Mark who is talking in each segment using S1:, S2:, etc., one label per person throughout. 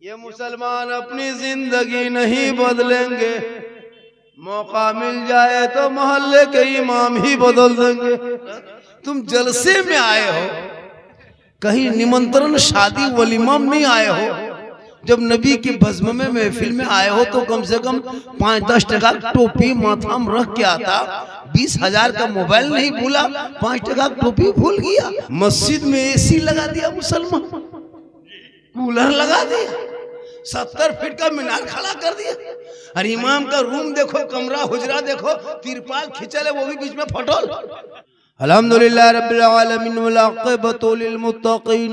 S1: ये मुसलमान अपनी जिंदगी नहीं बदलेंगे, मौका मिल जाए तो मोहल्ले के इमाम ही बदल देंगे। तुम जलसे में आए हो, कहीं निमंत्रण शादी वलीमा में नहीं आए हो। जब नबी की भस्म में महफिल में आए हो तो कम से कम 5-10 टका टोपी माथा में रख के आता। 20,000 का मोबाइल नहीं भूला, 5 टका टोपी भूल गया। मस्जिद में एसी लगा दिया मुसलमान, कूलर लगा दिया, 70 फीट का मीनार खड़ा कर दिया। और इमाम का रूम देखो, कमरा हुजरा देखो, तिरपाल खिंचल है, वो भी बीच में फटोल। अल्हम्दुलिल्लाह रब्बिल आलमीन वल आक़िबतु लिल मुत्तक़ीन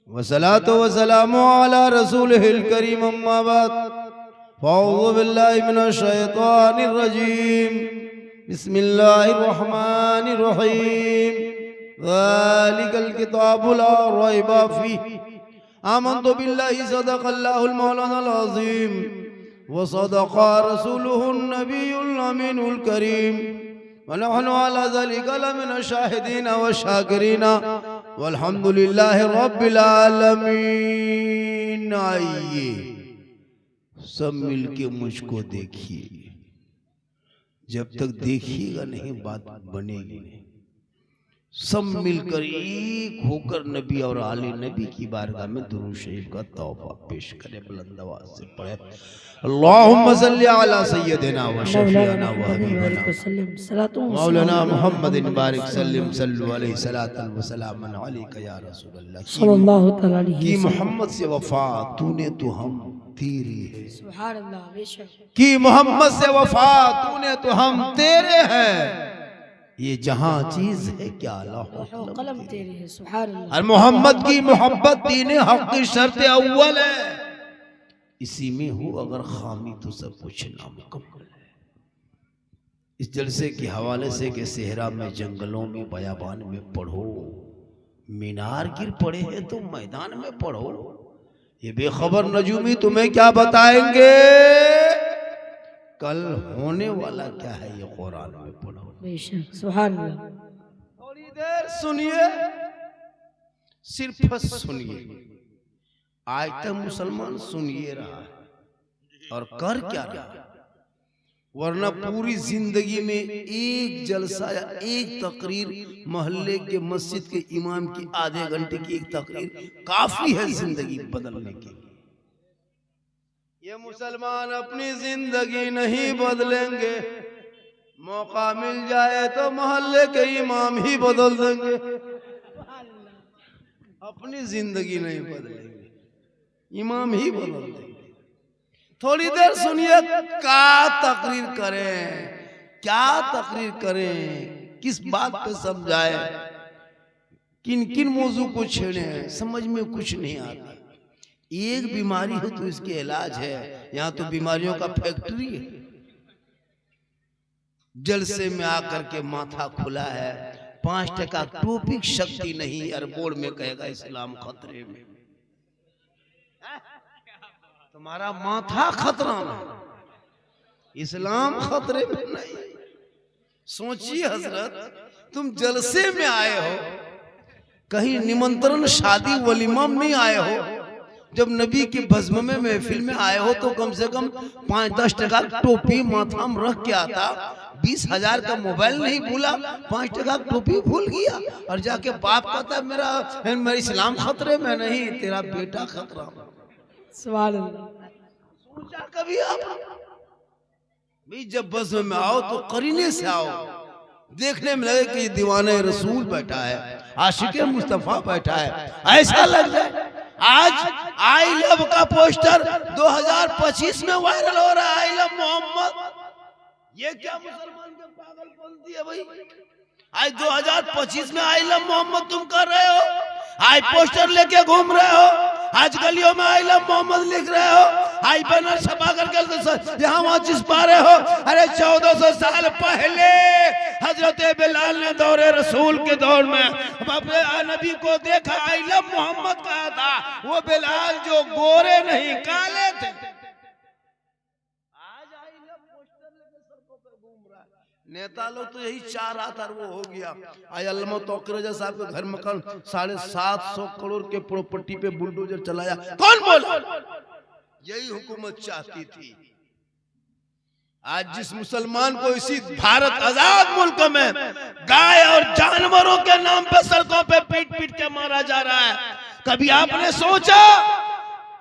S1: वस्सलातु वस्सलामु अला रसूलिहिल करीम, अम्मा बाद फ़अऊज़ु बिल्लाहि मिनश शैतानिर रजीम, बिस्मिल्लाहिर रहमानिर रहीम। ज़ालिकल किताबु ला रैबा फ़ीहि आमन्तु बिल्लाहि सदक़ल्लाहुल मौलानाल अज़ीम व सदक़ा रसूलुहुन नबियुल अमीनुल करीम व नहनु अला ज़ालिका लमिन शाहिदीन व शाकिरीन वल्हम्दुलिल्लाहि रब्बिल आलमीन। आइए सब मिलके मुझको देखिए, जब तक देखिएगा नहीं बात बनेगी नहीं। सब मिलकर एक होकर नबी और आले नबी की बारगाह में दुरूद शरीफ का तौबा पेश करें। बुलंद आवाज से पढ़े, अल्लाहुम्मा सल्ली अला सय्यदिना व शफीअना व हबीबना मौलाना मुहम्मदिन बारिक सल्लिम सल्लु अलैहि सलातन व सलामन अलैका या रसूलल्लाह। सल्लल्लाहु तआला अलैहि कि मोहम्मद से वफा तूने तो हम तेरे हैं, सुभान अल्लाह। बेशक कि मोहम्मद से वफा तूने तो हम तेरे हैं। ये जहां चीज है क्या कलम तेरे है, सुभान अल्लाह। और मोहम्मद की मोहब्बत दीन हक की शर्त अव्वल है, इसी में हो अगर खामी तो सब कुछ नामुकम्मल है। इस जलसे के हवाले से कि सेहरा में, जंगलों में, बयाबान में पढ़ो, मीनार गिर पड़े हैं तो मैदान में पढ़ो। ये बेखबर नजूमी तुम्हें क्या बताएंगे, कल होने वाला क्या है ये कुरान में पढ़ो। सुभान अल्लाह। थोड़ी देर सुनिए, सिर्फ सुनिए। आज तक मुसलमान सुनिए रहा है और कर क्या रहा है, वरना पूरी जिंदगी में एक जलसा या एक तकरीर, मोहल्ले के मस्जिद के इमाम की आधे घंटे की एक तकरीर काफी है जिंदगी बदलने के लिए। ये मुसलमान अपनी जिंदगी नहीं बदलेंगे, मौका मिल जाए तो मोहल्ले के इमाम ही बदल देंगे। अपनी जिंदगी नहीं बदलेंगे, इमाम ही बदल देंगे। थोड़ी देर सुनिए, क्या तकरीर करें, क्या तकरीर करें, किस बात पे समझाए, किन किन मौजू को छेड़े, समझ में कुछ नहीं आता। एक बीमारी हो तो इसके इलाज है, यहाँ तो बीमारियों का फैक्ट्री है। जलसे में आकर के माथा खुला है, 5 टका टोपी शक्ति नहीं, और बोर्ड में कहेगा इस्लाम खतरे में। तुम्हारा माथा खतरा में, इस्लाम खतरे में नहीं। सोचिए हजरत, तुम जलसे में आए हो, कहीं निमंत्रण शादी वलीमा में नहीं आए हो। जब नबी की भस्म में महफिल में आए हो तो कम से कम 5-10 टका टोपी माथा में रख के आता। 20,000 का मोबाइल नहीं भूला, 5 टका टोपी भूल गया। और जाके बाप कहता मेरा इस्लाम खतरे में नहीं, तेरा बेटा खतरा में। सोचा कभी आप भी, जब भस्म में आओ तो करीने से आओ, देखने में लगे कि दीवाने रसूल बैठा है, आशिक मुस्तफा बैठा है, ऐसा लग जाए। आज आई लव का पोस्टर 2025 में वायरल हो रहा है, आई लव मोहम्मद। ये क्या मुसलमान के पागलपंती है भाई। आज 2025 में आई लव मोहम्मद तुम कर रहे हो, आज पोस्टर लेके घूम रहे हो, आज गलियों में आई लव मोहम्मद लिख रहे हो, आज बैनर छपा करके यहाँ वहां चिपका रहे हो। अरे 1400 साल पहले हजरत बिलाल ने दौरे रसूल के दौर में नबी को देखा, आई लव मोहम्मद कहा था। वो बिलाल जो गोरे नहीं काले थे, आज आई लव पोस्टर लेके सड़कों पे घूम रहा है। नेता लोग तो यही चाह रहा था, वो हो गया। आज अल्लामा तोकरजा साहब के घर मकान 750 करोड़ के प्रॉपर्टी पे बुलडोजर चलाया, कौन बोला? यही हुकूमत चाहती थी। आज जिस मुसलमान को इसी भारत आजाद मुल्क में गाय और जानवरों के नाम पे सड़कों पे पीट पीट के मारा जा रहा है, कभी आपने सोचा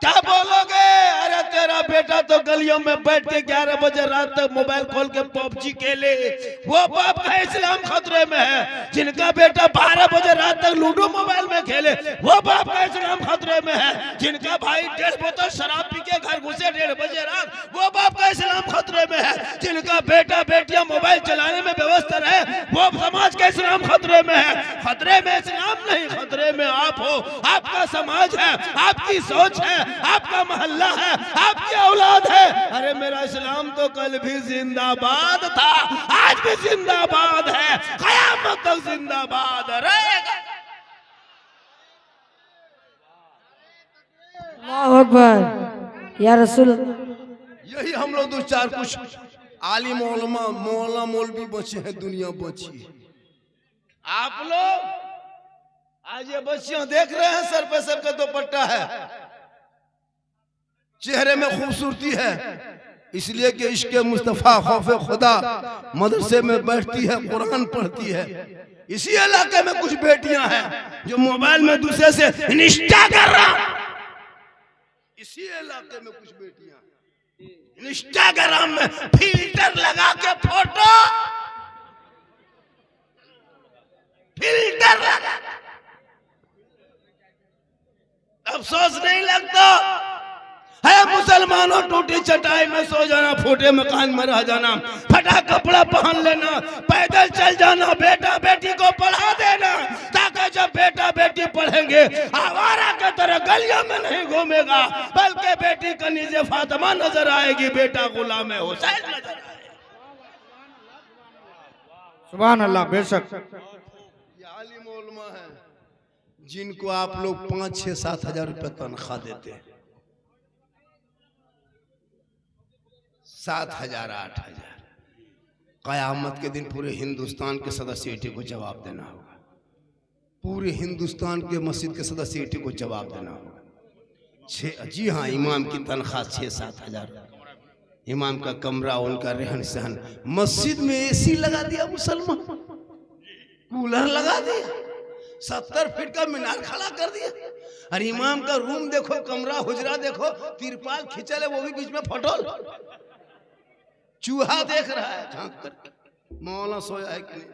S1: क्या बोलोगे? अरे तेरा बेटा तो गलियों में बैठ के 11 बजे रात तक मोबाइल खोल के पबजी खेले, वो बाप का इस्लाम खतरे में है। जिनका बेटा 12 बजे रात तक लूडो मोबाइल में खेले, वो बाप का इस्लाम खतरे में है। जिनका भाई 1.5 बोतल शराब पी के घर घुसे 1.5 बजे रात, वो बाप का इस्लाम खतरे में है। जिनका बेटा बेटियां मोबाइल चलाने में व्यवस्था रहे, वो समाज का इस्लाम खतरे में है। खतरे में इस्लाम नहीं, खतरे में आप हो, आपका समाज है, आपकी सोच है, आपका मोहल्ला है, आपकी औलाद है। अरे मेरा इस्लाम तो कल भी जिंदाबाद था, आज भी जिंदाबाद है, कयामत तक जिंदाबाद रहेगा।
S2: अल्लाह अकबर या रसूल।
S1: यही हम लोग दो चार कुछ आलिम उलमा मौला मौलवी बचे हैं, दुनिया बची है। आप लोग आज ये बच्चियां देख रहे हैं, सर पे सर का दुपट्टा है, चेहरे में खूबसूरती है, इसलिए कि इश्क मुस्तफा खौफ खुदा मदरसे में बैठती है, कुरान पढ़ती है। इसी इलाके में कुछ बेटियां हैं जो मोबाइल में दूसरे से निष्ठा कर रहा, इसी इलाके में कुछ बेटियां इंस्टाग्राम में फिल्टर लगा के फोटो, फिल्टर लगा, अफसोस नहीं लगता है? मुसलमानों टूटी चटाई में सो जाना, फूटे मकान में रह जाना, फटा कपड़ा पहन लेना, पैदल चल जाना, बेटा बेटी को पढ़ा देना, ताकि जब बेटा बेटी पढ़ेंगे आवारा के तरह गलियों में नहीं घूमेगा, बल्कि बेटी कनीज़े फातिमा नजर आएगी, बेटा गुलाम हुसैन नजर आएगा।
S3: सुभान अल्लाह। बेशक
S1: ये आलिम उलमा है जिनको आप लोग 5, 6, 7 हजार रुपए तनख्वाह देते हैं, 7 हजार 8 हजार। कयामत के दिन पूरे हिंदुस्तान के सदस्यटी को जवाब देना होगा, पूरे हिंदुस्तान के मस्जिद के सदस्यटी को जवाब देना होगा। जी हाँ, इमाम की तनख्वाह 6-7 हजार, इमाम का कमरा, उनका रहन सहन, मस्जिद में एसी लगा दिया मुसलमान, कूलर लगा दिया, 70 फीट का मीनार खड़ा कर दिया। और इमाम का रूम देखो, कमरा हुजरा देखो, तिरपाल खिंचल है, वो भी बीच में फटोल, चूहा देख रहा है झांक कर, मौला सोया है कि नहीं,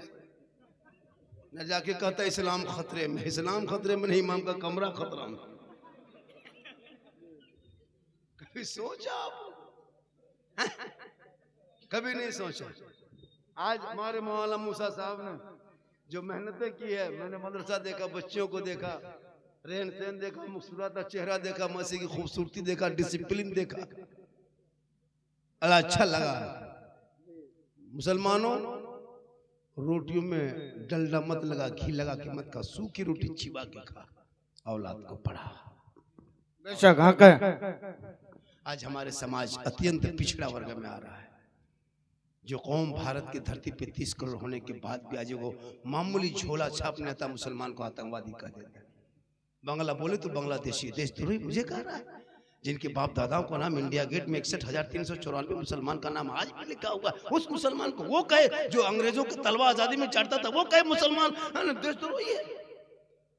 S1: न जाके कहता है इस्लाम खतरे में। इस्लाम खतरे में नहीं, इमाम का कमरा खतरा में। कभी सोचा आप? कभी नहीं सोचा। आज हमारे मौलाना मूसा साहब ने जो मेहनतें की है, मैंने मदरसा देखा, बच्चों को देखा, रहन सहन देखा, मुस्कुराता चेहरा देखा, मसीह की खूबसूरती देखा, डिसिप्लिन देखा, अल्लाह अच्छा लगा। मुसलमानों, रोटियों में डलडा मत लगा, घी लगा के मत खा, सूखी रोटी चिबा के खा, औलाद को पढ़ा।
S3: बेशक हाँ कह।
S1: आज हमारे समाज अत्यंत पिछड़ा वर्ग में आ रहा है। जो कौम भारत की धरती पे 30 करोड़ होने के बाद भी आज वो मामूली झोला छाप नेता मुसलमान को आतंकवादी कह देता है। बांग्ला बोले तो बांग्लादेशी, देशद्रोही मुझे कह रहा है। जिनके बाप दादाओं का नाम इंडिया गेट में 61,394 मुसलमान का नाम आज भी लिखा हुआ, उस मुसलमान को वो कहे जो अंग्रेजों की तलवार आजादी में चढ़ता था, वो कहे मुसलमान देशद्रोही है।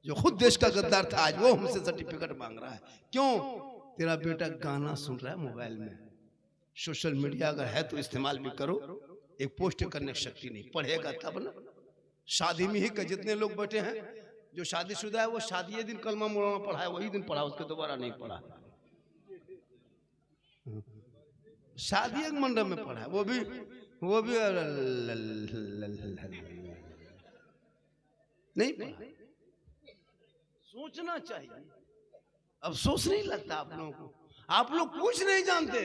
S1: जो खुद देश का गद्दार था, आज वो हमसे सर्टिफिकेट मांग रहा है। क्यों? तेरा बेटा गाना सुन रहा है मोबाइल में, सोशल मीडिया अगर है तो इस्तेमाल भी करो, एक पोस्ट करने की शक्ति नहीं, पढ़ेगा तब ना। शादी में ही का जितने लोग बैठे हैं, जो शादीशुदा है वो शादी दिन कलमा मौलाना पढ़ा है, वही दिन पढ़ा, उसके दोबारा नहीं पढ़ा। शादी एक मंडप में पढ़ा है, वो भी नहीं पढ़ा। सोचना चाहिए। अफसोस नहीं लगता आप लोगों को? आप लोग कुछ नहीं जानते।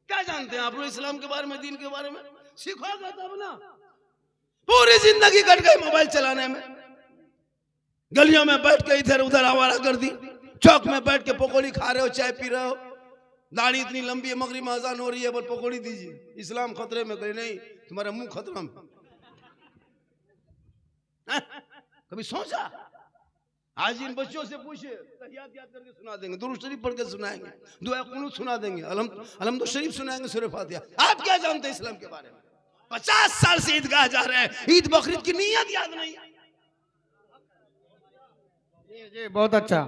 S1: क्या जानते हैं आप लोग इस्लाम के बारे में, दीन के बारे में? सीखोगे तब ना। पूरी जिंदगी कट गई मोबाइल चलाने में, गलियों में बैठ के इधर उधर आवारा कर दी, चौक में बैठ के पकौड़ी खा रहे हो, चाय पी रहे हो, दाढ़ी इतनी लंबी है, मगरिब में अजान हो रही है, बस पकौड़ी दीजिए। इस्लाम खतरे में, कहीं नहीं, तुम्हारा मुंह खतरा में। हैं? कभी सोचा? आज इन बच्चों से पूछे, तहियात याद करके सुना देंगे, दुरूद शरीफ पढ़ के सुनाएंगे, दुआ कुनूत सुना देंगे, अलहम्दुलिल्लाह शरीफ सुनाएंगे, सूरह फातिहा। आप क्या जानते हैं इस्लाम के बारे में? 50 साल से ईदगाह जा रहे हैं, ईद बकरीद की नियत याद नहीं है।
S3: जी बहुत अच्छा।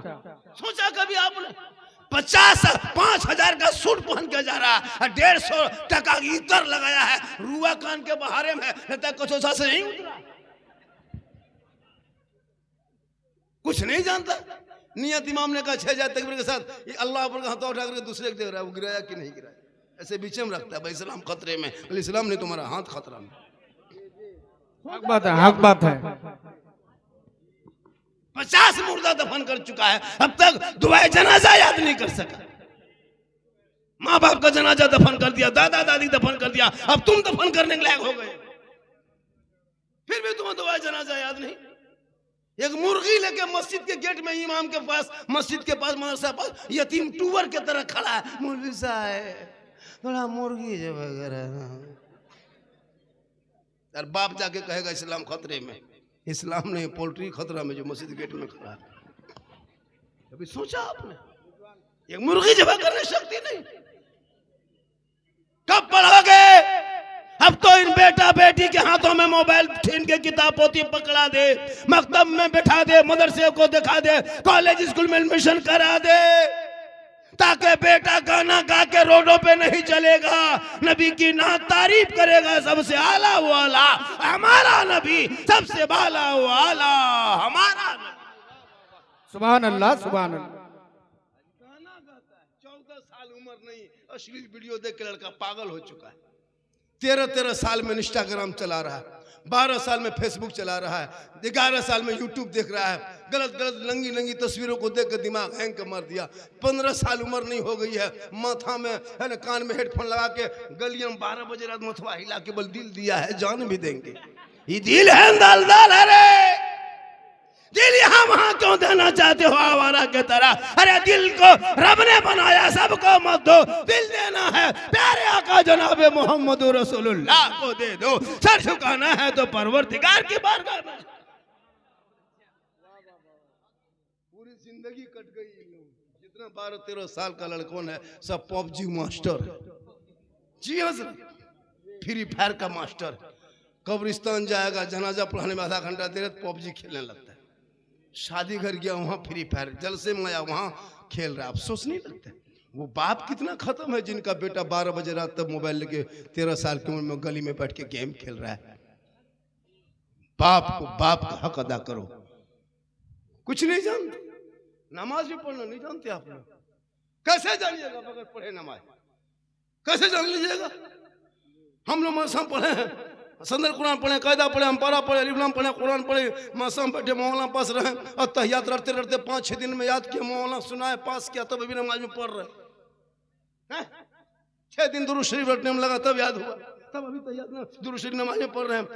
S1: सोचा कभी आपने? 5,000 का सूट पहन के जा रहा है, 150 टका की इतर लगाया है, रुआ कान के बहारे में लगता है कचौसा से नहीं उतरा, कुछ नहीं जानता। नियत इमाम ने कहा 6,000 तकबीर के साथ ये अल्लाह पर हाथ उठा करके दूसरे को देख रहा है, वो गिराया कि नहीं गिराया, ऐसे बीच में रखता है। भाई इस्लाम खतरे में, इस्लाम ने तुम्हारा हाथ खतरा में।
S3: हक बात है, हक बात है।
S1: 50 मुर्दा दफन कर चुका है, अब तक दुआए जनाजा याद नहीं कर सका। माँ बाप का जनाजा दफन कर दिया, दादा दादी दफन कर दिया, अब तुम दफन करने के लायक हो गए, फिर भी तुम्हें दुआए जनाजा याद नहीं। एक मुर्गी लेके मस्जिद के गेट में, इमाम के पास, मस्जिद के पास, मदरसा पास, यतीम टूवर के तरह खड़ा है, मौलवी साहब थोड़ा मुर्गी जो वगैरह। यार बाप जाके कहेगा इस्लाम खतरे में, इस्लाम नहीं पोल्ट्री खतरा में जो मस्जिद गेट में खड़ा है। कभी सोचा आपने? एक मुर्गी जबा करने शक्ति नहीं। कब पढ़ोगे? अब तो इन बेटा बेटी के हाथों में मोबाइल छीन के किताब पोती पकड़ा दे, मकतब में बैठा दे, मदरसे को दिखा दे, कॉलेज स्कूल में एडमिशन करा दे, ताकि बेटा गाना गा के रोडों पे नहीं चलेगा, नबी की ना तारीफ करेगा, सबसे आला वो आला हमारा नबी, सबसे बाला वो आला हमारा नबी।
S3: सुभान अल्लाह, सुभान अल्लाह।
S1: गाना गाता है, 14 साल उम्र नहीं, अश्लील वीडियो देख के लड़का पागल हो चुका है। 13 साल में इंस्टाग्राम चला रहा है, 12 साल में फेसबुक चला रहा है, 11 साल में यूट्यूब देख रहा है, गलत गलत नंगी नंगी तस्वीरों को देख कर दिमाग हैंग कर मार दिया। 15 साल उम्र नहीं हो गई है, माथा में है ना, कान में हेडफोन लगा के गलियों में 12 बजे रात मथुआ हिला के बल दिल दिया है, जान भी देंगे। ये दिल है दाल अरे दिल यहाँ वहां क्यों देना चाहते हो आवारा के तरह? अरे दिल को रब ने बनाया, सबको मत दो, दिल देना है प्यारे आका जनाब मोहम्मद रसूलुल्लाह को दे दो। सर झुकाना है तो परवरदिगार की बारगाह में। पूरी जिंदगी कट गई, जितना 12-13 साल का लड़कों है सब पबजी मास्टर है। जी हाँ सर, फ्री फायर का मास्टर। कब्रिस्तान जाएगा, जनाजा पढ़ाने में आधा घंटा देर पबजी खेलने लगता है। शादी घर गया वहां फ्री फायर, जलसे में आया वहां खेल रहा है। अफसोस नहीं लगता? वो बाप कितना खत्म है जिनका बेटा 12 बजे रात तक मोबाइल लेके 13 साल की उम्र में गली में बैठ के गेम खेल रहा है। बाप को बाप का हक अदा करो। कुछ नहीं जानते, नमाज भी पढ़ना नहीं जानते आप लोग। कैसे जानिएगा बगैर पढ़े नमाज? कैसे जान लीजिएगा? हम लोग मौसम पढ़े हैं, संदर कुरान पढ़े, कायदा पढ़े, अम्पारा पढ़े, अलिफ्लाम पढ़े, कुरान पढ़े, मौसम बैठे मौलाना पास रहे और तहियात रटते रटते 5-6 दिन में याद किया, मौलाना सुनाए, पास किया, तब अभी नमाज में पढ़ रहे हैं। 6 दिन दुरूद शरीफ रटने में लगा तब याद हुआ, तब अभी तहियात में दुरूद शरीफ नमाज में पढ़ रहे हैं।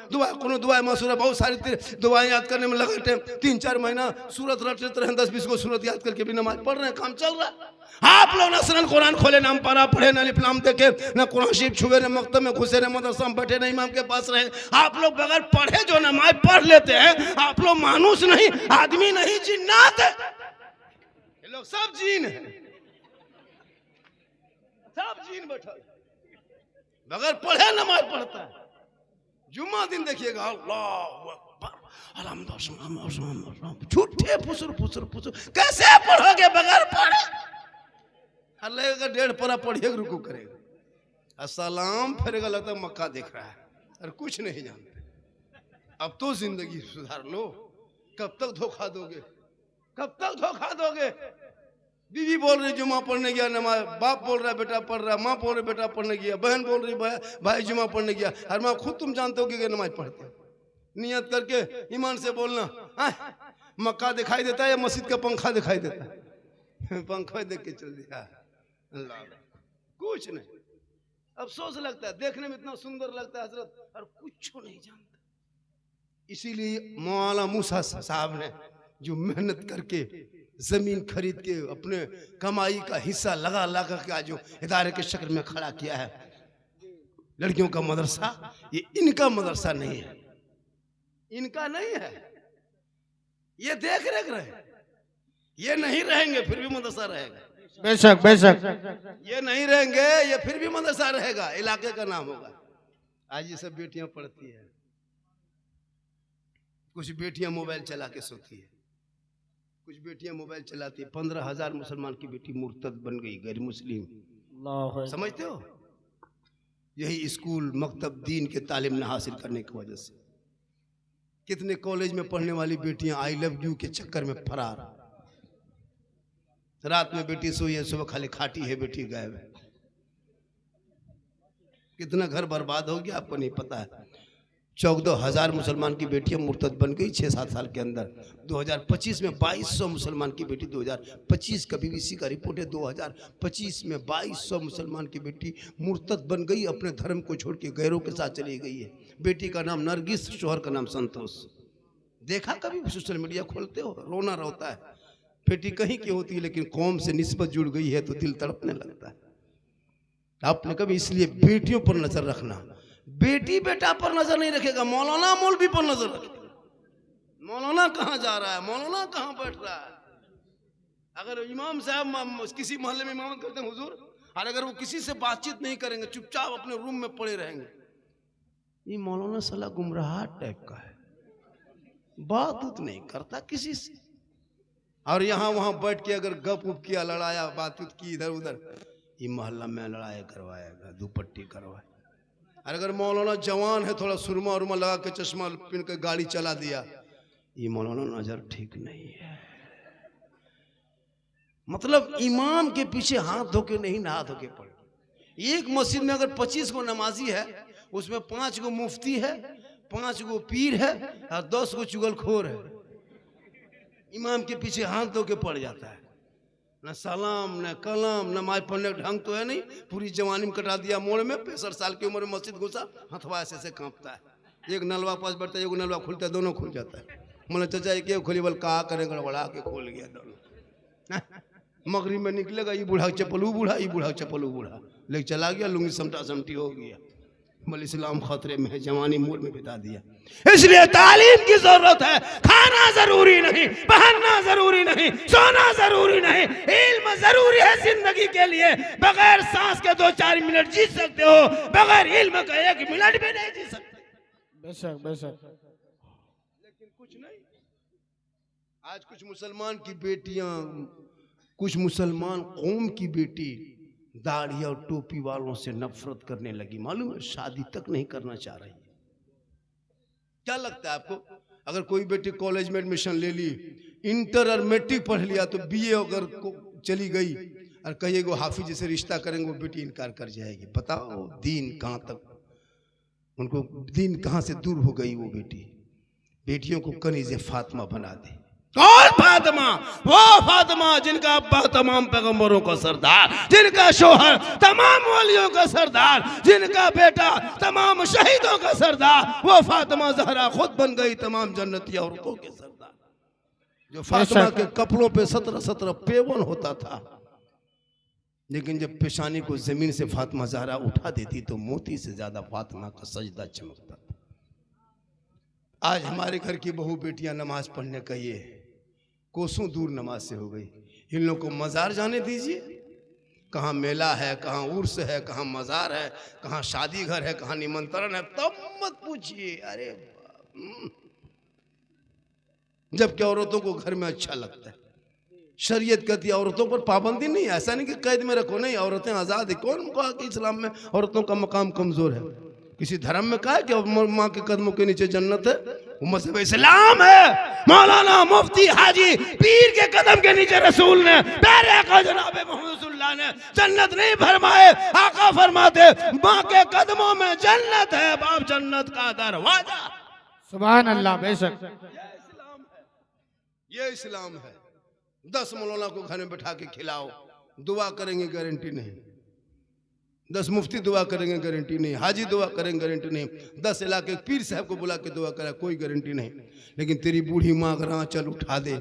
S1: दुआ मासूरा बहुत सारी दुआएं याद करने में लगा टाइम, 3-4 महीना सूरत रट लेते रहे, 10-20 को सूरत याद करके भी नमाज पढ़ रहे हैं, काम चल रहा है। आप लोग ना कुरान खोले, ना पारा पढ़े, ना अलिफ्लाम देखे, ना कुरान शरीफ छुए, ना मकतब में घुसे, ना मदरसा में बैठे, ना इमाम के पास रहे। आप लोग बगैर पढ़े जो नमाज पढ़ लेते हैं, आप लोग मानुस नहीं, आदमी नहीं, जिन्नात है। ये लोग सब जीन है, सब जीन बैठा बगैर पढ़े नमाज पढ़ता है। जुम्मा दिन देखिएगा अल्लाहू अकबर, झूठे फुसुर कैसे पढ़ोगे बगैर पढ़े? अल्लाह का 1.5 पारा पढ़िए रुकू करेगा, अस्सलाम फिरेगा, लगता मक्का देख रहा है और कुछ नहीं जानते। अब तो जिंदगी सुधार लो। कब तक धोखा दोगे? कब तक धोखा दोगे? बीवी बोल रही जुमा पढ़ने गया नमाज, बाप बोल रहा है बेटा पढ़ रहा है, माँ बोल रही बेटा पढ़ने गया, बहन बोल रही भाई जुमा पढ़ने गया, और माँ खुद तुम जानते हो कि नमाज पढ़ते हो। नियत करके ईमान से बोलना, मक्का दिखाई देता है या मस्जिद का पंखा दिखाई देता है? पंखा देख के चल दिया, कुछ नहीं। अफसोस लगता है, देखने में इतना सुंदर लगता है हजरत, और कुछ नहीं जानता। इसीलिए मौलाना मूसा साहब ने जो मेहनत करके जमीन खरीद के अपने कमाई का हिस्सा लगा लगा के आज जो इदारे के शक्ल में खड़ा किया है, लड़कियों का मदरसा, ये इनका मदरसा नहीं है, इनका नहीं है। ये देख रेख रहे, ये नहीं रहेंगे फिर भी मदरसा रहेगा।
S3: बेशक बेशक।
S1: ये नहीं रहेंगे, ये फिर भी मदरसा रहेगा, इलाके का नाम होगा। आज ये सब बेटियां पढ़ती है, कुछ बेटियां मोबाइल चला के सोती है, कुछ बेटियां मोबाइल चलाती है। 15,000 मुसलमान की बेटी मुर्तद बन गई, गैर मुस्लिम। समझते हो? यही स्कूल मकतब दीन के तालीम न हासिल करने की वजह से। कितने कॉलेज में पढ़ने वाली बेटियां आई लव यू के चक्कर में फरार। रात में बेटी सोई है, सुबह खाली खाटी है, बेटी गायब है। कितना घर बर्बाद हो गया आपको नहीं पता है। 14,000 मुसलमान की बेटियां मुर्तद बन गई 6-7 साल के अंदर। 2025 में 2200 मुसलमान की बेटी, 2025 का BBC का रिपोर्ट है, 2025 में 2200 मुसलमान की बेटी मुर्तद बन गई, अपने धर्म को छोड़ के गैरों के साथ चली गई है। बेटी का नाम नरगिस, शोहर का नाम संतोष। देखा कभी सोशल मीडिया खोलते हो? रोना रोता है। बेटी कहीं की होती है लेकिन कौम से निस्बत जुड़ गई है तो दिल तड़पने लगता है। आपने कभी, इसलिए बेटियों पर नजर रखना। बेटी बेटा पर नजर नहीं रखेगा, मौलाना मौलवी पर नजर रखेगा। मौलाना कहाँ जा रहा है, मौलाना कहाँ बैठ रहा है। अगर इमाम साहब किसी मोहल्ले में इमामत करते हैं हुजूर, और अगर वो किसी से बातचीत नहीं करेंगे, चुपचाप अपने रूम में पड़े रहेंगे, ये मौलाना साला गुमराह टाइप का है, बात उत नहीं करता किसी से। और यहाँ वहां बैठ के अगर गप उप किया, लड़ाया, बातचीत की इधर उधर, ये मोहल्ला में लड़ाया करवाएगा, दुपट्टी करवाए। और अगर मौलाना जवान है, थोड़ा सुरमा उरमा लगा के चश्मा पहन के गाड़ी चला दिया, ये मौलाना नजर ठीक नहीं है। मतलब इमाम के पीछे हाथ धोके नहीं, नहा धोके पड़े। एक मस्जिद में अगर 25 को नमाजी है, उसमें 5 को मुफ्ती है, 5 को पीर है और 10 को चुगलखोर है। इमाम के पीछे हाथ धोके पड़ जाता है। न सलाम न कलाम, नमाज पढ़ने का ढंग तो है नहीं। पूरी जवानी में कटा दिया मोड़ में, 65 साल की उम्र में मस्जिद घुसा, हथवा ऐसे कांपता है। एक नलवा पास बैठता है, एक नलवा खुलता है, दोनों खुल जाता है। बोले चाचा एक खोली, बोल कहा करें, गड़बड़ा के खोल गया दोनों। मगरिब में निकलेगा, ये बूढ़ा चप्पल वो बूढ़ा, ये बूढ़ा चप्पल वो बूढ़ा, लेके चला गया, लुंगी समटा समटी हो गया। बोले इस्लाम खतरे में है, जवानी मोड़ में बिता दिया। इसलिए तालीम की जरूरत है। खाना जरूरी नहीं, पहनना जरूरी नहीं, सोना जरूरी नहीं, इल्म जरूरी है जिंदगी के लिए। बगैर सांस के 2-4 मिनट जी सकते हो, बगैर इल्म का 1 मिनट भी नहीं जी सकते।
S3: बेशक बेशक।
S1: लेकिन कुछ नहीं। आज कुछ मुसलमान की बेटियां, कुछ मुसलमान कौम की बेटी दाढ़ी और टोपी वालों से नफरत करने लगी। मालूम है, शादी तक नहीं करना चाह रही। क्या लगता है आपको, अगर कोई बेटी कॉलेज में एडमिशन ले ली, इंटर और मैट्रिक पढ़ लिया, तो BA अगर चली गई और कहिए वो हाफिज से रिश्ता करेंगे, वो बेटी इनकार कर जाएगी। बताओ दीन कहाँ तक, उनको दीन कहाँ से दूर हो गई वो बेटी। बेटियों को कनीज़े फातिमा बना दे। कौन फातिमा? वो फातिमा जिनका अब्बा तमाम पैगंबरों का सरदार, जिनका शोहर तमाम वलियों का सरदार, जिनका बेटा तमाम शहीदों का सरदार। वो फातिमा ज़हरा खुद बन गई तमाम जन्नती औरतों के सरदार। जो फातिमा के कपड़ों पे 17 पेवन होता था, लेकिन जब पेशानी को जमीन से फातिमा ज़हरा उठा देती तो मोती से ज्यादा फातिमा का सजदा चमकता था। आज हमारे घर की बहू बेटियां नमाज पढ़ने का ये कोसों दूर नमाज से हो गई। इन लोगों को मज़ार जाने दीजिए। कहाँ मेला है, कहाँ उर्स है, कहाँ मज़ार है, कहाँ शादी घर है, कहाँ निमंत्रण है, तब मत पूछिए। अरे जबकि औरतों को घर में अच्छा लगता है। शरीयत कहती है औरतों पर पाबंदी नहीं, ऐसा नहीं कि कैद में रखो, नहीं, औरतें आज़ाद है। कौन कहा कि इस्लाम में औरतों का मकाम कमज़ोर है? किसी धर्म में कहा कि माँ के कदमों के नीचे जन्नत है? वो मज़हब इस्लाम है। मौलाना मुफ्ती हाजी पीर के कदम के नीचे रसूल ने, प्यारे आका जनाब मोहम्मद ने जन्नत नहीं फरमाए। आका फरमाते माँ के कदमों में जन्नत है, बाप जन्नत का दरवाजा।
S3: सुभान अल्लाह। बेशक
S1: ये इस्लाम है। 10 मौलाना को घर में बैठा के खिलाओ, दुआ करेंगे गारंटी नहीं। 10 मुफ्ती दुआ करेंगे गारंटी नहीं। हाजी दुआ करेंगे गारंटी नहीं। 10 इलाके पीर साहब को बुला के दुआ करा, कोई गारंटी नहीं। लेकिन तेरी बूढ़ी माँ अगर आंचल उठा दे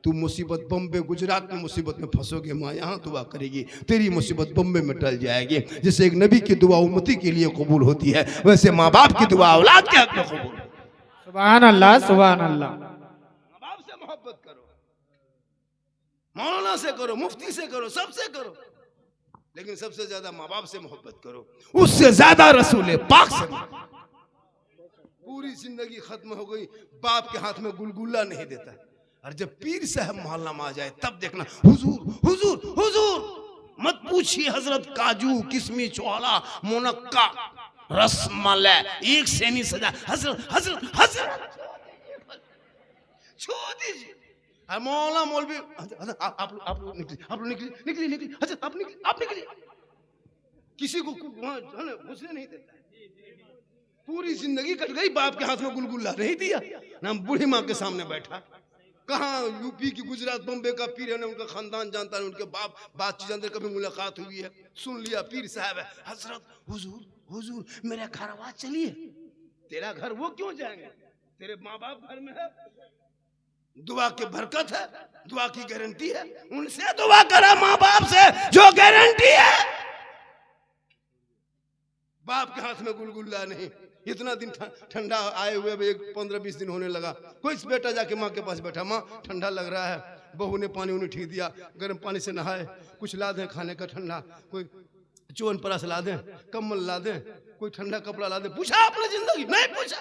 S1: तू मुसीबत बम्बे गुजरात में मुसीबत में फंसोगे, माँ यहाँ दुआ करेगी, तेरी मुसीबत बम्बे में टल जाएगी। जैसे एक नबी की दुआ उम्मती के लिए कबूल होती है, वैसे माँ बाप की दुआ औलाद के हक में कबूल।
S3: सुभान अल्लाह, सुभान अल्लाह।
S1: माँ बाप से मोहब्बत करो, मौलाना से करो, मुफ्ती से करो, सबसे करो, लेकिन सबसे ज्यादा माँ बाप से मोहब्बत करो, उससे ज्यादा रसूल पाक से। पूरी जिंदगी खत्म हो गई, बाप के हाथ में गुलगुला नहीं देता, और जब पीर साहब मोहल्ला में आ जाए तब देखना हुजूर हुजूर हुजूर, मत पूछिए हजरत काजू किशमिश चौला मुनक्का रसमलाई एक सेनी सजा, हजरत हजरत हजरत छोड़ दीजिए। मौला मौलवी आप लोग निकलिए हजरत, आप निकलिए, किसी को घुसने नहीं देता। पूरी जिंदगी कट गई, बाप के हाथ में गुलगुला नहीं दिया, ना बूढ़ी माँ के सामने बैठा। कहाँ यूपी की गुजरात बम्बे का पीर है, उनका खानदान जानता है, उनके बातचीत अंदर कभी मुलाकात हुई है, सुन लिया पीर साहब है, हजरत हुजूर हुजूर मेरे घर आवाज चलिए। तेरा घर वो क्यों जाएंगे, तेरे माँ बाप घर में है, दुआ की बरकत है, दुआ की गारंटी है, उनसे दुआ करा माँ बाप से जो गारंटी है। बाप के हाथ में गुलगुला नहीं। इतना दिन ठंडा आए हुए 15-20 दिन होने लगा, कोई बेटा जाके माँ के पास बैठा, माँ ठंडा लग रहा है, बहू ने पानी उन्हें ठीक दिया, गर्म पानी से नहाए, कुछ ला दें खाने का ठंडा, कोई च्यवनप्राश ला दें, कम्बल ला दें, कोई ठंडा कपड़ा ला दें, पूछा अपनी जिंदगी नहीं पूछा।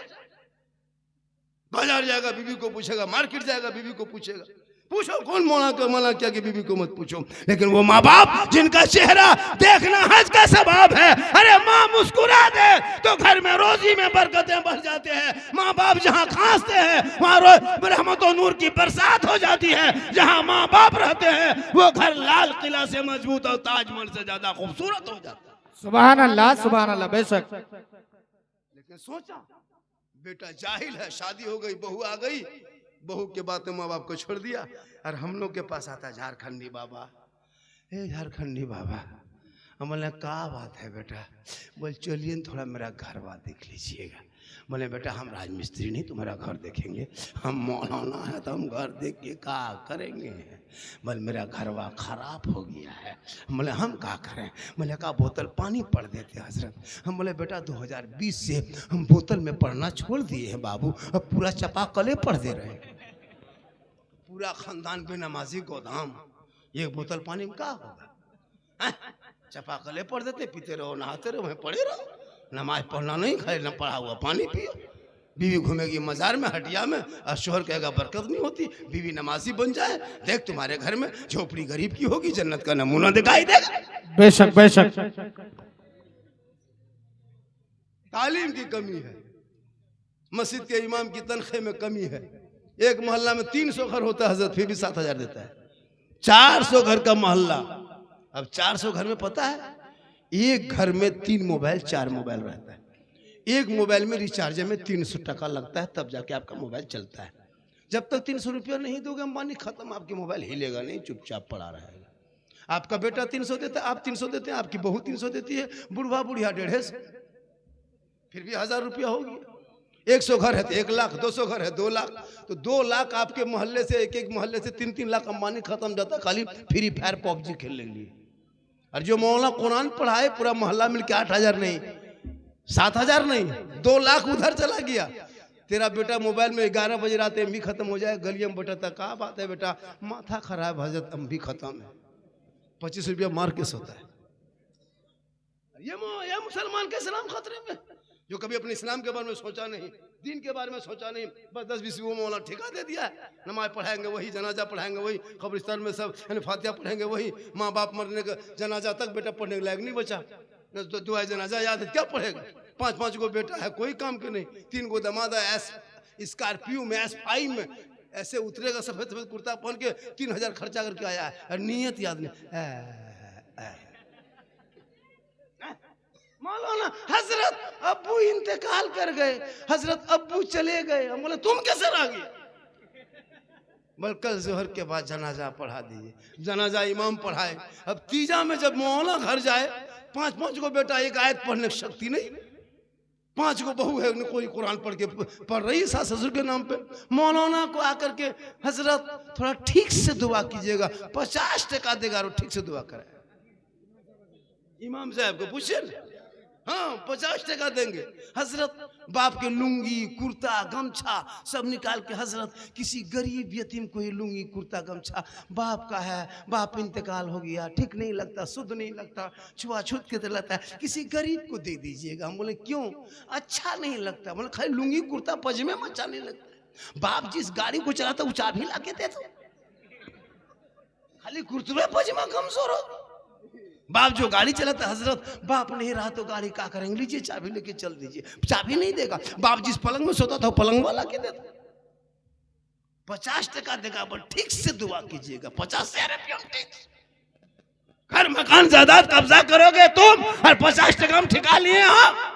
S1: बाजार जाएगा बीवी को पूछेगा, मार्केट जाएगा बीवी को पूछेगा, पूछो कौन मना क्या कि बीवी को मत पूछो। लेकिन वो माँ बाप जिनका चेहरा देखना हज का सबाब है, अरे माँ मुस्कुरा दे तो घर में रोजी में बरकतें बढ़ जाते हैं। माँ बाप जहाँ खांसते हैं वहाँ रहमत और नूर की बरसात हो जाती है। जहाँ माँ बाप रहते हैं वो घर लाल किला से मजबूत और ताजमहल से ज्यादा खूबसूरत हो जाता है।
S3: सुभान अल्लाह, सुभान अल्लाह, बेशक।
S1: लेकिन सोचा बेटा जाहिल है, शादी हो गई, बहू आ गई, बहू के बात में माँ बाप को छोड़ दिया, और हम लोग के पास आता झारखंडी बाबा, ए झारखंडी बाबा, हम बोले क्या बात है बेटा, बोल चलिए थोड़ा मेरा घर बात देख लीजिएगा। बोले बेटा हम राजमिस्त्री नहीं तुम्हारा घर देखेंगे, हम मौलाना है तो हम घर देख के क्या करेंगे। बोले मेरा घरवा खराब हो गया है। बोले हम क्या करें, बोले का बोतल पानी पढ़ देते हजरत। हम बोले बेटा 2020 से हम बोतल में पढ़ना छोड़ दिए हैं बाबू, अब पूरा चपाकले पढ़ दे रहे हैं, पूरा खानदान बेनमाजी गोदाम, एक बोतल पानी में क्या होगा, चपाकले पढ़ देते, पीते रहो नहाते रहो, वहीं पढ़े रहो, नमाज पढ़ना नहीं, खाली न पढ़ा हुआ पानी पियो। बीवी घूमेगी मजार में हटिया में, और शोहर कहेगा बरकत नहीं होती, बीवी नमाजी बन जाए, देख तुम्हारे घर में झोपड़ी गरीब की होगी, जन्नत का नमूना दिखाई देगा।
S3: बेशक बेशक।
S1: तालीम की कमी है, मस्जिद के इमाम की तनख्वाह में कमी है। एक मोहल्ला में 300 घर होता है हजरत, फिर भी 7,000 देता है। 400 घर का मोहल्ला, अब 400 घर में पता है एक घर में 3 मोबाइल 4 मोबाइल रहता है। एक मोबाइल में रिचार्ज में 300 टका लगता है, तब जाके आपका मोबाइल चलता है। जब तक 300 रुपया नहीं दोगे अंबानी खत्म, आपके मोबाइल हिलेगा नहीं, चुपचाप पड़ा रहेगा। आपका बेटा 300 देता है, आप 300 देते हैं, आपकी बहू 300 देती है, बुढ़वा बुढ़िया 150, फिर भी 1000 रुपया होगी। 100 घर है तो 1 लाख, 200 घर है 2 लाख, तो 2 लाख आपके मोहल्ले से, एक मोहल्ले से 3-3 लाख अंबानी खत्म जाता खाली फ्री फायर पबजी खेलने के लिए। और जो मौलाना कुरान पढ़ाए पूरा मोहल्ला मिलके 8,000 नहीं 7,000 नहीं 2 लाख उधर चला गया। तेरा बेटा मोबाइल में 11 बजे रात एमबी खत्म हो जाए, गलियम बटता, क्या बात है बेटा, माथा खराब हजरत, एमबी खत्म है, 25 रुपया मार के सोता है। ये मुसलमान के इस्लाम खतरे में, जो कभी अपने इस्लाम के बारे में सोचा नहीं, दीन के बारे में सोचा नहीं, बस 10-20 वो मौला ठेका दे दिया है। नमाज पढ़ाएंगे वही, जनाजा पढ़ाएंगे वही, कब्रिस्तान में सब फातिहा पढ़ेंगे वही, माँ बाप मरने का जनाजा तक बेटा पढ़ने के लायक नहीं बचा, तो दुआ जनाजा याद है क्या पढ़ेगा। 5-5 गो बेटा है, कोई काम के नहीं, 3 गो दमाद है, स्कॉर्पियो में S5 में ऐसे उतरेगा, सफेद सफेद कुर्ता पहन के 3,000 खर्चा करके आया है, और नीयत याद नहीं। मौलाना हजरत अब्बू इंतकाल कर गए, हजरत अब्बू चले गए। हम बोले तुम कैसे आ गए, बोल कल जोहर के बाद जनाजा पढ़ा दीजिए। जनाजा इमाम पढ़ाए। अब तीजा में जब मौलाना घर जाए, 5-5 को बेटा एक आयत पढ़ने की शक्ति नहीं, 5 को बहू है, कोई कुरान पढ़ रही है सास ससुर के नाम पे। मौलाना को आकर के हजरत थोड़ा ठीक से दुआ कीजिएगा, 50% देगा और ठीक से दुआ कराए। इमाम साहब को पूछिए, हाँ 50% देंगे। हजरत बाप के लुंगी कुर्ता गमछा सब निकाल के हजरत किसी गरीब यतीम को ही लुंगी कुर्ता गमछा, बाप का है, बाप इंतकाल हो गया, ठीक नहीं लगता, शुद्ध नहीं लगता, छुआछूत के तरह लगता है, किसी गरीब को दे दीजिएगा। हम बोले क्यों? अच्छा नहीं लगता। बोले खाली लुंगी कुर्ता पजामे में अच्छा नहीं लगता। बाप जिस गाड़ी को चलाता वो चाबी ला के दे दो, खाली कुर्ता पजामा कमजोर हो। बाप जो गाड़ी चलाता, हजरत बाप नहीं रहा तो गाड़ी क्या करेंगे, लीजिए चाबी लेके चल दीजिए। चाबी नहीं देगा। बाप जिस पलंग में सोता था पलंग वाला के देता। 50% देगा, पर ठीक से दुआ कीजिएगा। 50,000 रुपया घर मकान जायदाद कब्जा करोगे तुम, और 50% हम ठिका लिए। हाँ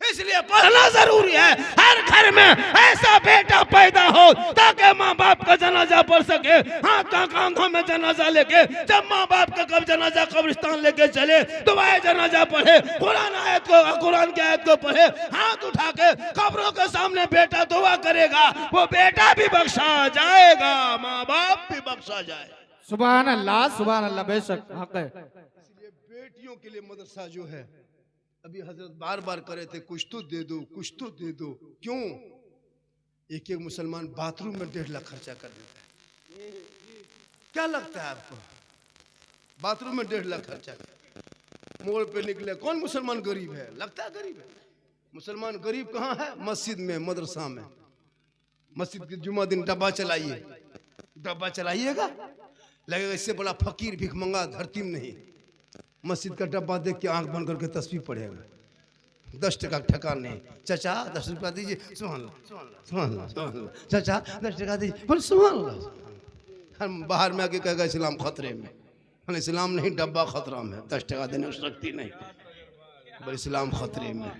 S1: इसलिए पढ़ना जरूरी है। हर घर में ऐसा बेटा पैदा हो ताकि माँ बाप का जनाजा पढ़ सके, हाथ का कांधों में जनाजा लेके, जब माँ बाप का कब जनाजा कब्रिस्तान लेके चले दुआए जनाजा पढ़े, कुरान की आयत को पढ़े, हाथ उठा के कब्रों के सामने बेटा दुआ करेगा, वो बेटा भी बख्शा जाएगा, माँ बाप भी बख्शा जाए।
S3: सुभान अल्लाह बेशक हक है।
S1: इसलिए बेटियों के लिए मदरसा जो है, अभी हजरत बार बार करे थे कुछ तो दे दो, कुछ तो दे दो। क्यों? एक मुसलमान बाथरूम में 1.5 लाख खर्चा कर देता है। क्या लगता है आपको? बाथरूम में 1.5 लाख खर्चा कर, मोड़ पे निकले, कौन मुसलमान गरीब है? लगता है गरीब है। मुसलमान गरीब कहाँ है? मस्जिद में, मदरसा में। मस्जिद के जुम्मा दिन डब्बा चलाइए, डब्बा चलाइएगा, लगेगा इससे बड़ा फकीर भिखमंगा धरती में नहीं। मस्जिद का डब्बा देख के आंख बंद करके तस्बीह पढ़ेगा, 10% ठकान नहीं। चाचा 10 रुपया दीजिए, सुभान अल्लाह, चाचा 10 दीजिए, बोले सुभान अल्लाह। हम बाहर में आके कहेगा इस्लाम खतरे में। इस्लाम नहीं, डब्बा खतरा में, 10% देने की शक्ति नहीं, बोले इस्लाम खतरे में।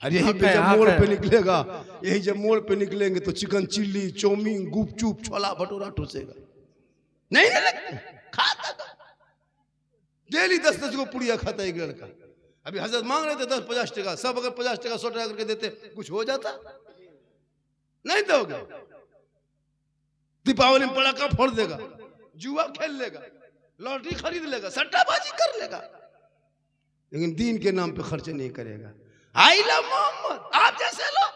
S1: और यही पे जब मोड़ पे निकलेगा, यही जब मोड़ पे निकलेंगे तो चिकन चिल्ली, चौमीन, गुपचुप, छोला भटूरा ठूसेगा। नहीं खाता, डेली 10-10 को पुड़िया खाता एक लड़का। अभी हजरत मांग रहे थे 10-50%, सब अगर 50%, 100% करके देते कुछ हो जाता? नहीं दोगे। दीपावली में पटाखा फोड़ देगा, जुआ खेल लेगा, लॉटरी खरीद लेगा, सट्टाबाजी कर लेगा, लेकिन दीन के नाम पे खर्च नहीं करेगा। आइला मोहम्मद, आप जैसे लोग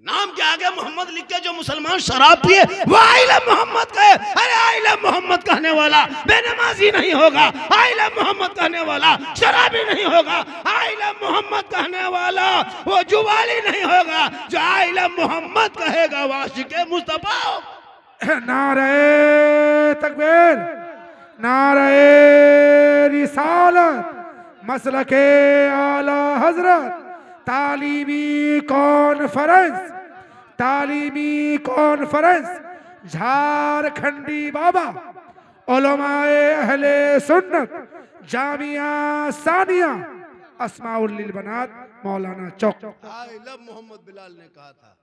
S1: नाम के आगे मोहम्मद लिख के जो मुसलमान शराब पिए वो आइला मोहम्मद कहे। अरे आइला मोहम्मद कहने वाला बेनमाजी नहीं होगा, आइला मोहम्मद कहने वाला शराबी नहीं होगा, आइला मोहम्मद कहने वाला वो जुवाली नहीं होगा। जो आइला मोहम्मद कहेगा वो आशिक़े मुस्तफा होगा।
S4: नारे तकबीर, नारे रिसालत, मसलके आला हजरत, तालीमी कॉन्फ्रेंस झारखंडी बाबा उलमाए अहले सुन्नत जामिया सानिया अस्माउल लिल बनात मौलाना चौक।
S1: आई लव मोहम्मद बिलाल ने कहा था,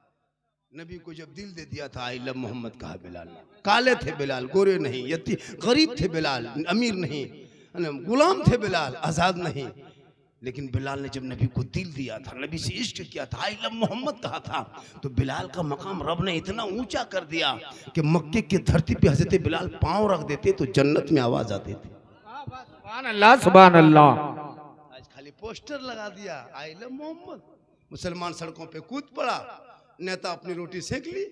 S1: नबी को जब दिल दे दिया था आई लव मोहम्मद कहा बिलाल ने। काले थे बिलाल, गोरे नहीं, गरीब थे बिलाल, अमीर नहीं, गुलाम थे बिलाल, आजाद नहीं। लेकिन बिलाल ने जब नबी को दिल दिया था, नबी से इश्क किया था, आई लव मोहम्मद कहा था, तो बिलाल का मकाम रब ने इतना ऊंचा कर दिया कि मक्के की धरती पे हजरत बिलाल पांव रख देते तो जन्नत में आवाज आती थी।
S3: सुभान अल्लाह, सुभान अल्लाह।
S1: आज खाली पोस्टर लगा दिया आई लव मोहम्मद, मुसलमान सड़कों पे कूद पड़ा, नेता अपनी रोटी सेक ली,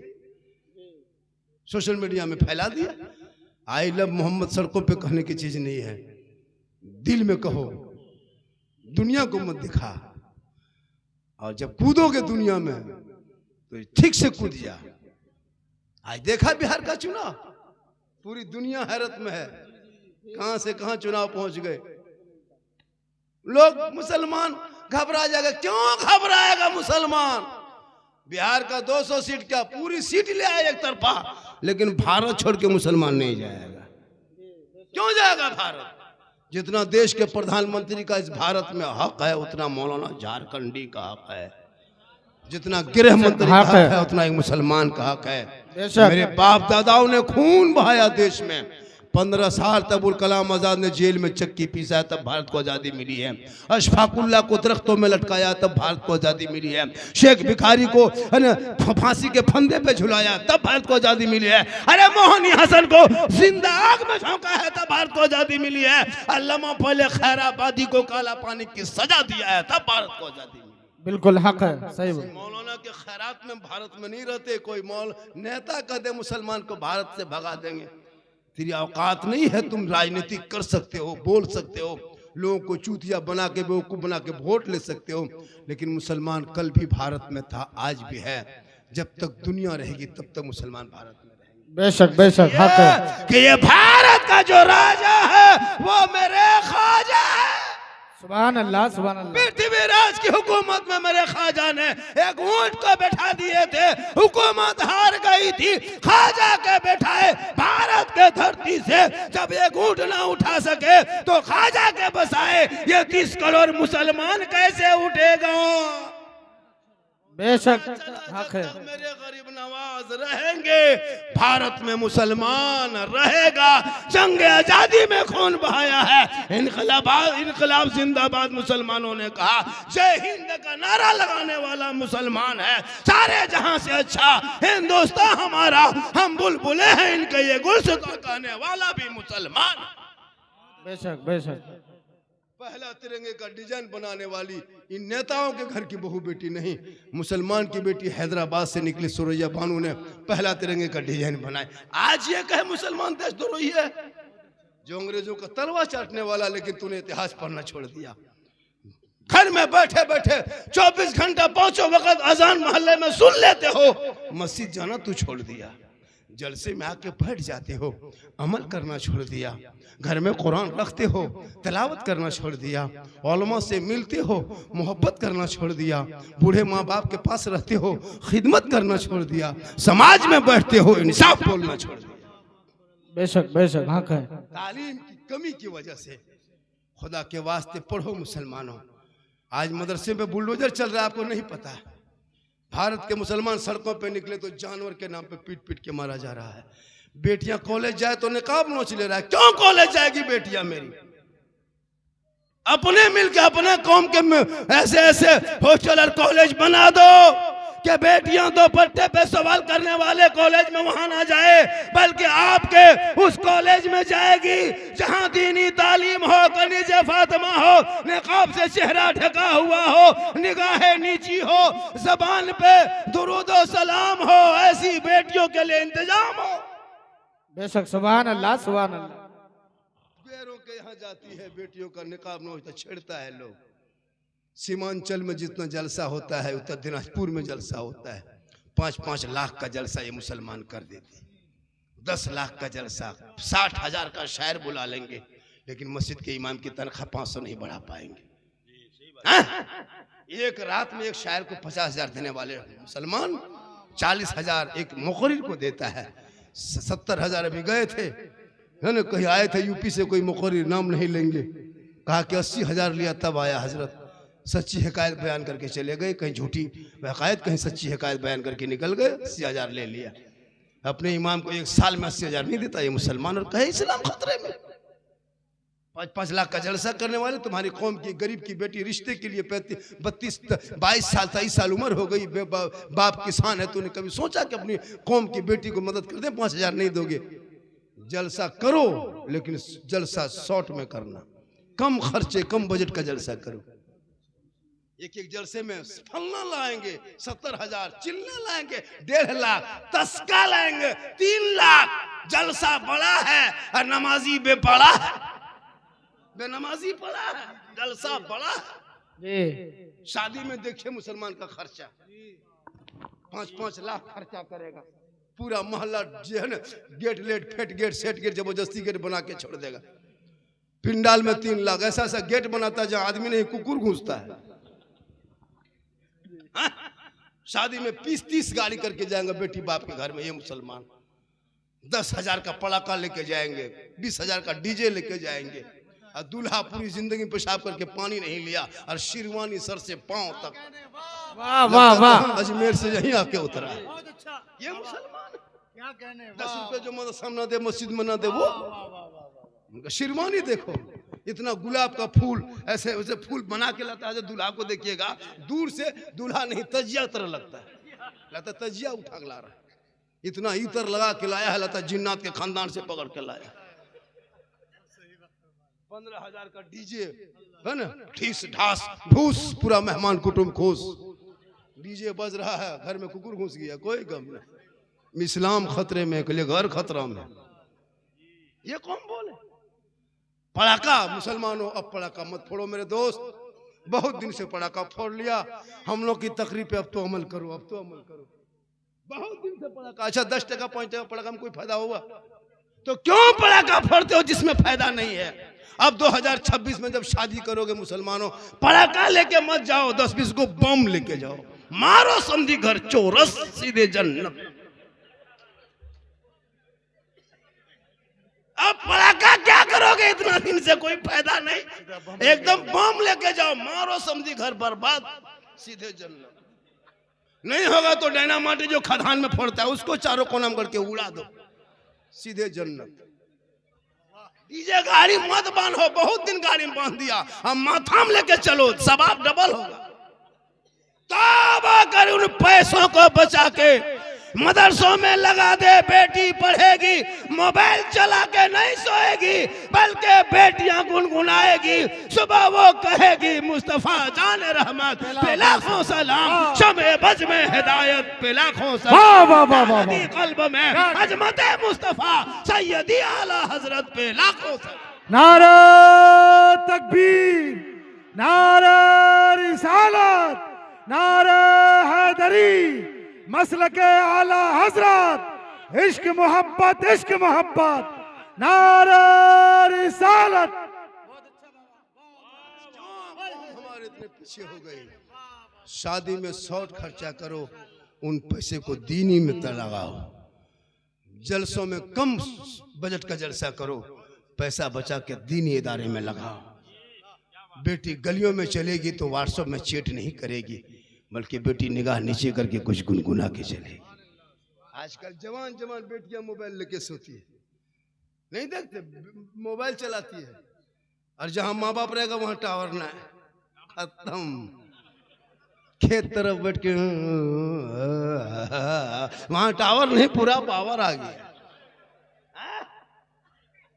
S1: सोशल मीडिया में फैला दिया। आई लव मोहम्मद सड़कों पे कहने की चीज नहीं है, दिल में कहो, दुनिया को मत दिखा। और जब कूदोगे दुनिया में तो ठीक से कूद जा। आज देखा बिहार का चुनाव, पूरी दुनिया हैरत में है, कहां से कहां चुनाव पहुंच गए लोग। मुसलमान घबरा जाएगा। क्यों घबराएगा मुसलमान? बिहार का 200 सीट क्या पूरी सीट ले आए एक तरफा, लेकिन भारत छोड़ के मुसलमान नहीं जाएगा। क्यों जाएगा भारत? जितना देश के प्रधानमंत्री का इस भारत में हक है उतना मौलाना झारखंडी का हक है, जितना गृह मंत्री का हक है उतना एक मुसलमान का हक है। मेरे बाप दादाओं ने खून बहाया देश में, 15 साल तक अबुल कलाम आज़ाद ने जेल में चक्की पीसा तब भारत को आज़ादी मिली है। अशफाकुल्ला को दरख्तों में लटकाया तब भारत को आज़ादी मिली है। शेख भिखारी को फांसी के फंदे पे झुलाया तब भारत को आज़ादी मिली है। अरे मोहनी हसन को जिंदा आग में झोंका है तब भारत को आज़ादी मिली है। अल्लामा पहले खैराबादी को काला पानी की सजा दिया है तब भारत को आज़ादी मिली।
S3: बिल्कुल हक है, सही बात।
S1: मौलाना के खैरात में भारत में नहीं रहते। कोई मौल नेता कहते मुसलमान को भारत से भगा देंगे। तेरी औकात नहीं है, तुम राजनीति कर सकते हो, बोल सकते हो, लोगों को चूतिया बना के बेवकूफ बना के वोट ले सकते हो, लेकिन मुसलमान कल भी भारत में था, आज भी है। जब तक दुनिया रहेगी तब तक मुसलमान भारत में रहेंगे।
S3: बेशक बेशक हक है
S1: कि ये भारत का जो राजा है वो मेरे ख्वाजा है।
S3: सुभान अल्लाह सुभान अल्लाह।
S1: पृथ्वी राज की हुकूमत में मेरे ख्वाजा ने एक ऊंट को बैठा दिए थे, हुकूमत हार गई थी, ख्वाजा के बैठाए भारत के धरती से जब एक ऊंट ना उठा सके तो ख्वाजा के बसाए ये 30 करोड़ मुसलमान कैसे उठेगा।
S3: बेशक हक है।
S1: मेरे गरीब नवाज रहेंगे, भारत में मुसलमान रहेगा। जंग आजादी में खून बहाया है, इनकलाब जिंदाबाद मुसलमानों ने कहा। जय हिंद का नारा लगाने वाला मुसलमान है। सारे जहां से अच्छा हिंदुस्तान हमारा, हम बुलबुले हैं इनके, ये गुलसिता कहने वाला भी मुसलमान।
S3: बेशक बेशक।
S1: पहला तिरंगे का डिजाइन बनाने वाली इन नेताओं के घर की बहू बेटी नहीं, मुसलमान की बेटी हैदराबाद से निकली सुरैया बानू ने पहला तिरंगे का डिजाइन बनाए। आज ये कहे मुसलमान देशद्रोही है, जो अंग्रेजों का तलवा चाटने वाला, लेकिन तूने इतिहास पढ़ना छोड़ दिया। घर में बैठे बैठे 24 घंटा 5 वक्त अजान मोहल्ले में सुन लेते हो, मस्जिद जाना तू छोड़ दिया। जलसे में आके बैठ जाते हो, अमल करना छोड़ दिया। घर में कुरान रखते हो, तिलावत करना छोड़ दिया। उलमा से मिलते हो, मोहब्बत करना छोड़ दिया। बूढ़े माँ बाप के पास रहते हो, खिदमत करना छोड़ दिया। समाज में बैठते हो, इंसाफ बोलना छोड़ दिया।
S3: बेशक बेशक हक है।
S1: तालीम की कमी की वजह से खुदा के वास्ते पढ़ो मुसलमानों। आज मदरसे में बुलडोजर चल रहा है, आपको नहीं पता है। भारत के मुसलमान सड़कों पे निकले तो जानवर के नाम पे पीट पीट के मारा जा रहा है। बेटियां कॉलेज जाए तो निकाब नोच ले रहा है। क्यों कॉलेज जाएगी बेटियां मेरी? अपने मिलके अपने कौम के ऐसे ऐसे हॉस्टल और कॉलेज बना दो कि बेटियां दो पट्टे पे सवाल करने वाले कॉलेज में वहां ना जाए, बल्कि आपके उस कॉलेज में जाएगी जहां दीनी तालीम हो, कनीज़े फातिमा हो, निकाब से चेहरा ढका हुआ हो, निगाहें नीची हो, जबान पे दुरूद और सलाम हो। ऐसी बेटियों के लिए इंतजाम हो।
S3: बेशक सुभान अल्लाह सुभान अल्लाह।
S1: बेरों के यहाँ जाती है बेटियों का निकाब न होता, छेड़ता है लोग। सीमांचल में जितना जलसा होता है, उत्तर दिनाजपुर में जलसा होता है। 5-5 लाख का जलसा ये मुसलमान कर देते। 10 लाख का जलसा, 60,000 का शायर बुला लेंगे, लेकिन मस्जिद के इमाम की तनख्वाह 500 नहीं बढ़ा पाएंगे। एक रात में एक शायर को 50,000 देने वाले मुसलमान 40,000 एक मुकर्रिर को देता है। 70,000 अभी गए थे, है ना, कहीं आए थे यूपी से कोई मुकर्रिर, नाम नहीं लेंगे, कहा कि 80,000 लिया तब आया हजरत। सच्ची हकायत बयान करके चले गए, कहीं झूठी हकायत, कहीं सच्ची हकायत बयान करके निकल गए, 80,000 ले लिया। अपने इमाम को एक साल में 80,000 नहीं देता ये मुसलमान, और कहे इस्लाम खतरे में। 5-5 लाख का जलसा करने वाले, तुम्हारी कौम की गरीब की बेटी रिश्ते के लिए 22 साल 23 साल उम्र हो गई, बाप किसान है, तूने कभी सोचा कि अपनी कौम की बेटी को मदद कर दे? 5,000 नहीं दोगे? जलसा करो, लेकिन जलसा शॉर्ट में करना, कम खर्चे कम बजट का जलसा करो। एक जलसे में फलना लाएंगे 70,000, चिल्ला लाएंगे 1.5 लाख, तस्का लाएंगे 3 लाख। जलसा बड़ा है और नमाजी बेपड़ा है, बेनमाजी पड़ा है, जलसा बड़ा है। शादी में देखिए मुसलमान का खर्चा 5-5 लाख खर्चा करेगा। पूरा मोहल्ला जो है ना, गेट लेट फेट गेट सेट गेट जबरदस्ती गेट बना के छोड़ देगा। पिंडाल में 3 लाख, ऐसा ऐसा गेट बनाता है जहां आदमी नहीं कुकुर घुसता है। शादी में 20-30 गाड़ी करके जाएंगे बेटी बाप के घर में ये मुसलमान। 10,000 का पड़ाका लेके जाएंगे, 20,000 का डीजे लेके जाएंगे, और दूल्हा पूरी जिंदगी पेशाब करके पानी नहीं लिया, और शिरवानी सर से पांव तक।
S3: वाह वाह वाह।
S1: अजमेर से यहीं आके उतरा है ये मुसलमान। 10 रुपए जो मदरसा ना दे, मस्जिद में ना दे, वो उनका शिरवानी देखो, इतना गुलाब का फूल ऐसे वैसे फूल बना के लाता है। दूल्हा को देखिएगा दूर से, दूल्हा नहीं तजिया तरह लगता है तजिया उठा के ला रहा है, इतना इतर लगा के लाया है, लगता है जिन्नात के खानदान से पकड़ के लाया। 15,000 का डीजे है ना, ठीस ढास ढूस, पूरा मेहमान कुटुंब खुश, डीजे बज रहा है, घर में कुकुर घुस गया, कोई गम नहीं। इस्लाम खतरे में, के लिए घर खतरा में, ये कौन बोले? पड़ाका मुसलमानों, अब पड़ाका मत फोड़ो मेरे दोस्त, बहुत दिन से पड़ाका फोड़ लिया। हम लोग की तकरीर पे अब तो अमल करो, अब तो अमल करो। बहुत दिन से पड़ाका, अच्छा 10 टका 5 टका पड़ाका में कोई फायदा हुआ तो क्यों पड़ाका फोड़ते हो जिसमें फायदा नहीं है? अब 2026 में जब शादी करोगे मुसलमानों, पड़ाका लेके मत जाओ, 10-20 को बम लेके जाओ, मारो समझी घर चोरस, सीधे जन्नत। अब पड़ाका क्या करोगे, इतना दिन से कोई फायदा नहीं, एकदम बम लेके जाओ, मारो समझी घर बर्बाद, सीधे जन्नत। नहीं होगा तो डायनामाइट जो खदान में फोड़ता है उसको चारों कोना में करके उड़ा दो, सीधे जन्नत। डीजे गाड़ी मत बांधो, बहुत दिन गाड़ी में बांध दिया, अब माथा में लेके चलो, सवाब डबल होगा। तौबा कर, उन पैसों को बचा के मदरसों में लगा दे, बेटी पढ़ेगी, मोबाइल चला के नहीं सोएगी, बल्कि बेटियां गुनगुनाएगी, सुबह वो कहेगी मुस्तफा जान रहमत पे लाखों सलाम, शमे बज में हिदायत पे लाखों सलाम, कल्ब में अजमत मुस्तफा सैयदी आला हजरत पे लाखों सलाम।
S4: नारा तकबीर, नारा रिसालत, नारा हैदरी, मसलके आला हजरत, इश्क मोहब्बत, इश्क मोहब्बत, नारा रिसालत।
S1: हमारे इतने पीछे हो गए, शादी में शॉर्ट खर्चा करो, उन पैसे को दीनी में लगाओ, जलसों में कम बजट का जलसा करो, पैसा बचा के दीनी इदारे में लगाओ। बेटी गलियों में चलेगी तो व्हाट्सएप में चैट नहीं करेगी, बल्कि बेटी निगाह नीचे करके कुछ गुनगुना के चलेगी। आजकल जवान जवान बेटियां मोबाइल लेके सोती है, नहीं देखते, मोबाइल चलाती है, और जहां माँ बाप रहेगा वहां टावर ना है, खत्म। खेत तरफ बैठ के वहां टावर नहीं, पूरा पावर आ गया।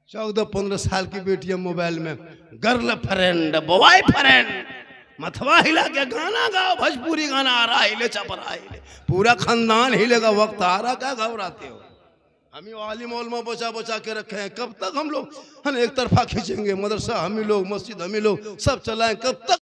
S1: 14-15 साल की बेटियां मोबाइल में गर्ल फ्रेंड, बॉय फ्रेंड, मथवा हिला के गाना गाओ, भोजपुरी गाना आ रहा, हिले चपरा हिले, पूरा खानदान हिलेगा, वक्त आ रहा, क्या घबराते हो? हम ही आलिम उलमा बचा बचा के रखे हैं, कब तक हम लोग एक तरफा खींचेंगे? मदरसा हम ही लोग, मस्जिद हम ही लोग, सब चलाएं, कब तक